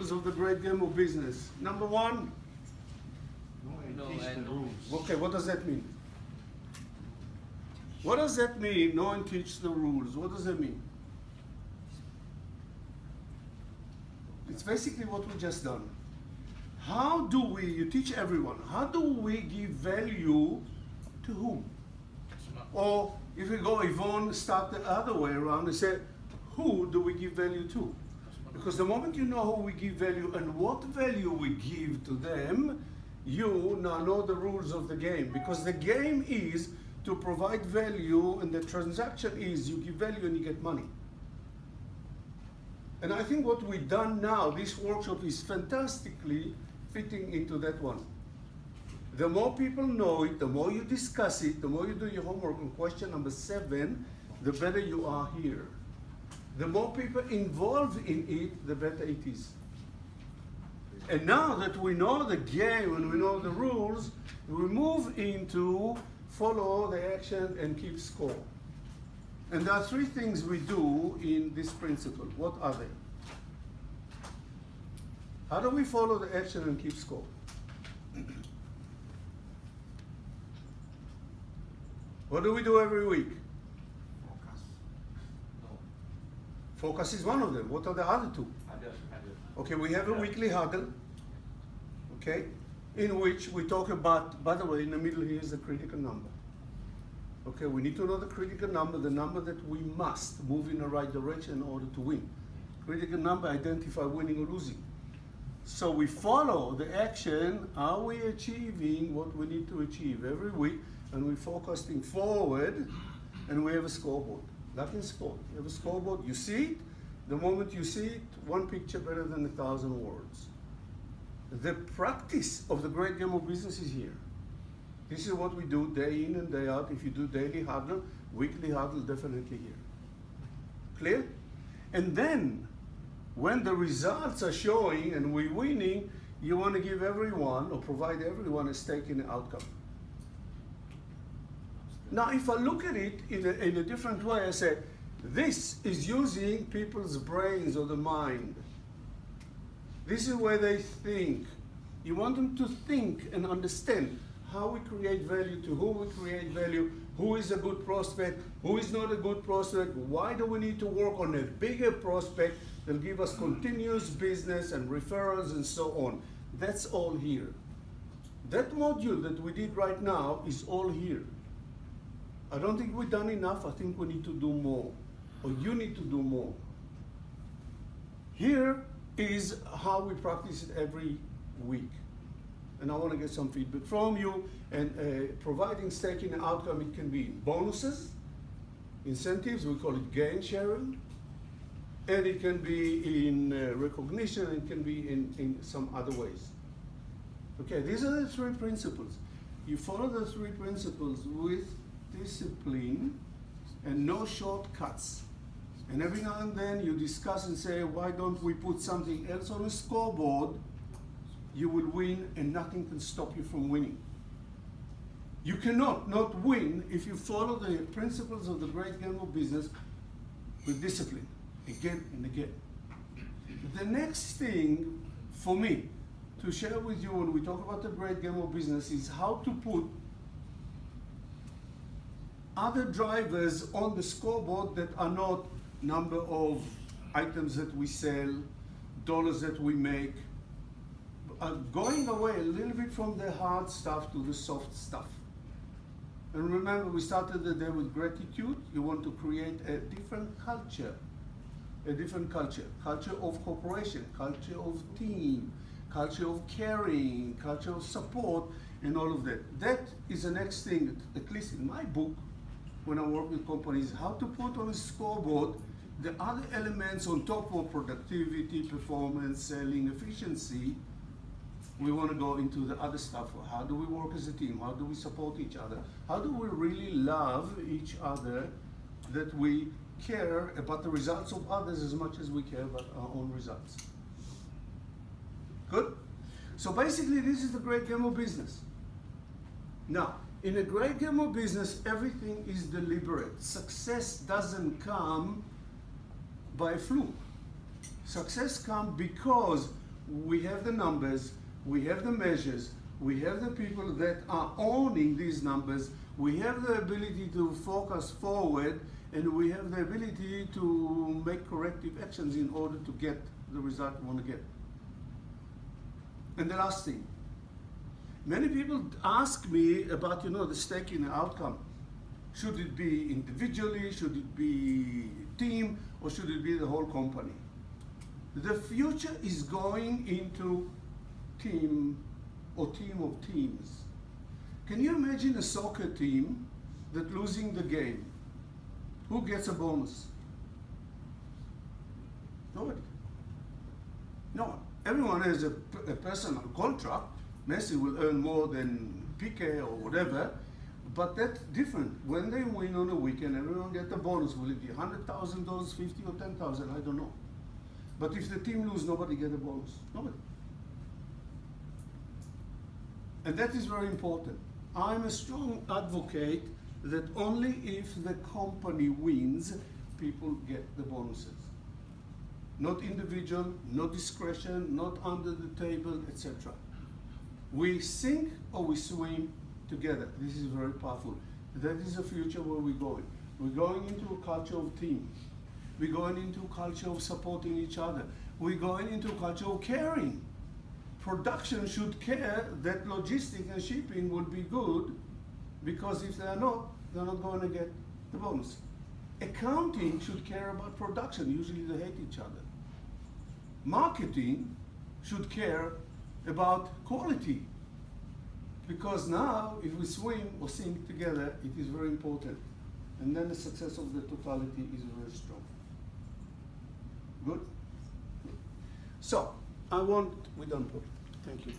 of the great game of business. Number one, No, and rules. okay, what does that mean? What does that mean? No one teaches the rules. What does that mean? It's basically what we just done. How do we, you teach everyone, how do we give value to whom? Or if we go, Yvonne, start the other way around and say, who do we give value to? Because the moment you know who we give value and what value we give to them, you now know the rules of the game. Because the game is to provide value, and the transaction is you give value and you get money. And I think what we've done now, this workshop is fantastically fitting into that one. The more people know it, the more you discuss it, the more you do your homework on question number 7, the better you are here. The more people involved in it, the better it is. And now that we know the game and we know the rules, we move into follow the action and keep score. And there are 3 things we do in this principle. What are they? How do we follow the action and keep score? What do we do every week? Focus. No. Focus is one of them. What are the other 2? Okay, we have a weekly huddle, okay, in which we talk about, by the way, in the middle here is the critical number. Okay, we need to know the critical number, the number that we must move in the right direction in order to win. Critical number identify winning or losing. So we follow the action, are we achieving what we need to achieve every week, and we're focusing forward, and we have a scoreboard. Like in sport, you have a scoreboard, you see it, the moment you see it, one picture better than 1,000 words. The practice of the great game of business is here. This is what we do day in and day out. If you do daily huddle, weekly huddle, definitely here. Clear? And then, when the results are showing and we're winning, you want to give everyone or provide everyone a stake in the outcome. Now, if I look at it in a different way, I say, this is using people's brains or the mind. This is where they think. You want them to think and understand how we create value, to whom we create value, who is a good prospect, who is not a good prospect, why do we need to work on a bigger prospect that'll give us continuous business and referrals and so on. That's all here. That module that we did right now is all here. I don't think we've done enough. I think we need to do more, or you need to do more. Here is how we practice it every week. And I want to get some feedback from you. And providing stake in the outcome, it can be bonuses, incentives, we call it gain sharing. And it can be in recognition, it can be in some other ways. Okay, these are the 3 principles. You follow the 3 principles with discipline and no shortcuts. And every now and then you discuss and say, why don't we put something else on the scoreboard? You will win and nothing can stop you from winning. You cannot not win if you follow the principles of the great game of business with discipline, again and again. The next thing for me to share with you when we talk about the great game of business is how to put other drivers on the scoreboard that are not number of items that we sell, dollars that we make, going away a little bit from the hard stuff to the soft stuff. And remember, we started the day with gratitude. You want to create a different culture, culture of cooperation, culture of team, culture of caring, culture of support, and all of that. That is the next thing, at least in my book, when I work with companies, how to put on a scoreboard the other elements on top of productivity, performance, selling, efficiency. We want to go into the other stuff. How do we work as a team? How do we support each other? How do we really love each other, that we care about the results of others as much as we care about our own results? Good? So basically, this is the great game of business. Now, in a great game of business, everything is deliberate. Success doesn't come by fluke. Success comes because we have the numbers, we have the measures, we have the people that are owning these numbers, we have the ability to focus forward, and we have the ability to make corrective actions in order to get the result we want to get. And the last thing, many people ask me about, the stake in the outcome. Should it be individually, should it be team, or should it be the whole company? The future is going into team or team of teams. Can you imagine a soccer team that losing the game? Who gets a bonus? Nobody. No one. Everyone has a personal contract. Messi will earn more than Piqué or whatever, but that's different. When they win on a weekend, everyone gets a bonus. Will it be $100,000, 50 or 10,000? I don't know. But if the team loses, nobody gets a bonus. Nobody. And that is very important. I'm a strong advocate that only if the company wins, people get the bonuses. Not individual, no discretion, not under the table, etc. We sink or we swim together. This is very powerful. That is the future where we're going. We're going into a culture of team. We're going into a culture of supporting each other. We're going into a culture of caring. Production should care that logistics and shipping will be good, because if they're not going to get the bonus. Accounting should care about production. Usually they hate each other. Marketing should care about quality, because now if we swim or sink together, it is very important. And then the success of the totality is very strong. Good? So, we're done, Paul. Thank you.